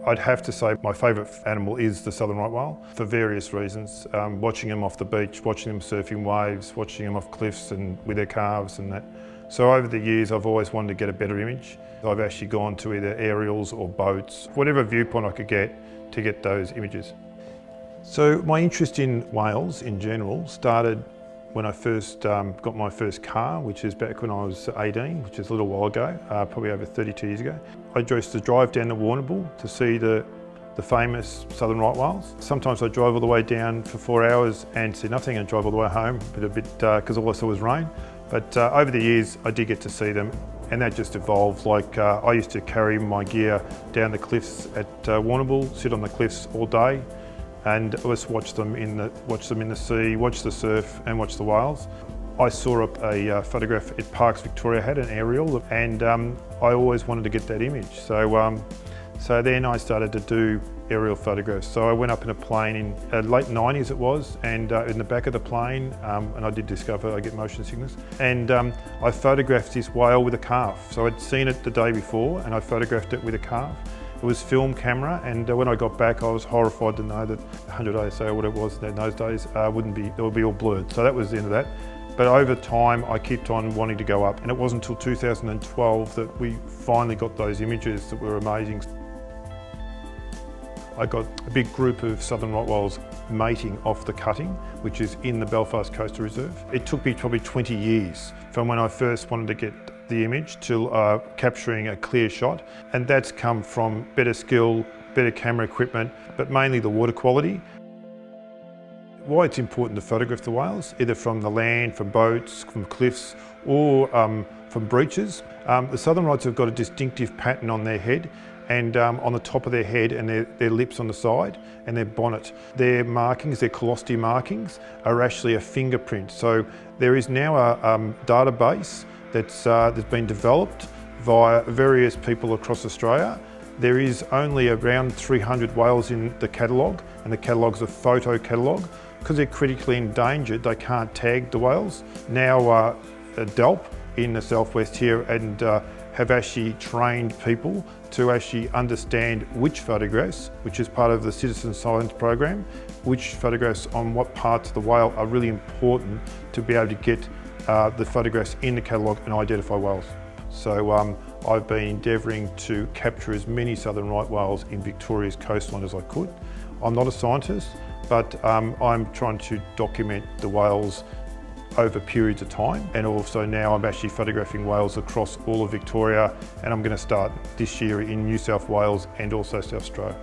I'd have to say my favourite animal is the southern right whale for various reasons. Watching them off the beach, watching them surfing waves, watching them off cliffs and with their calves and that. So over the years I've always wanted to get a better image. I've actually gone to either aerials or boats, whatever viewpoint I could get to get those images. So my interest in whales in general started when I first got my first car, which is back when I was 18, which is a little while ago, probably over 32 years ago. I used to drive down to Warrnambool to see the famous southern right whales. Sometimes I drive all the way down for 4 hours and see nothing and drive all the way home, because all I saw was rain. But over the years I did get to see them, and that just evolved. Like I used to carry my gear down the cliffs at Warrnambool, sit on the cliffs all day, and just watch them in the sea, watch the surf and watch the whales. I saw a photograph at Parks Victoria had an aerial, and I always wanted to get that image. So then I started to do aerial photographs. So I went up in a plane in late 90s it was, and in the back of the plane, and I did discover I get motion sickness, and I photographed this whale with a calf. So I'd seen it the day before and I photographed it with a calf. It was film camera, and when I got back I was horrified to know that 100 ASA or whatever it was in those days it would be all blurred. So that was the end of that. But over time I kept on wanting to go up, and it wasn't until 2012 that we finally got those images that were amazing. I got a big group of southern right whales mating off the cutting, which is in the Belfast Coastal Reserve. It took me probably 20 years from when I first wanted to get the image till capturing a clear shot, and that's come from better skill, better camera equipment, but mainly the water quality. Why it's important to photograph the whales, either from the land, from boats, from cliffs, or from breaches. The southern rights have got a distinctive pattern on their head, and on the top of their head, and their lips on the side, and their bonnet. Their markings, their callosity markings, are actually a fingerprint. So there is now a database that's been developed via various people across Australia. There is only around 300 whales in the catalogue, and the catalogue's a photo catalogue. Because they're critically endangered, they can't tag the whales. Now DELP in the southwest here and have actually trained people to actually understand which photographs, which is part of the citizen science program, which photographs on what parts of the whale are really important to be able to get the photographs in the catalogue and identify whales. So I've been endeavouring to capture as many southern right whales in Victoria's coastline as I could. I'm not a scientist, but I'm trying to document the whales over periods of time, and also now I'm actually photographing whales across all of Victoria, and I'm going to start this year in New South Wales and also South Australia.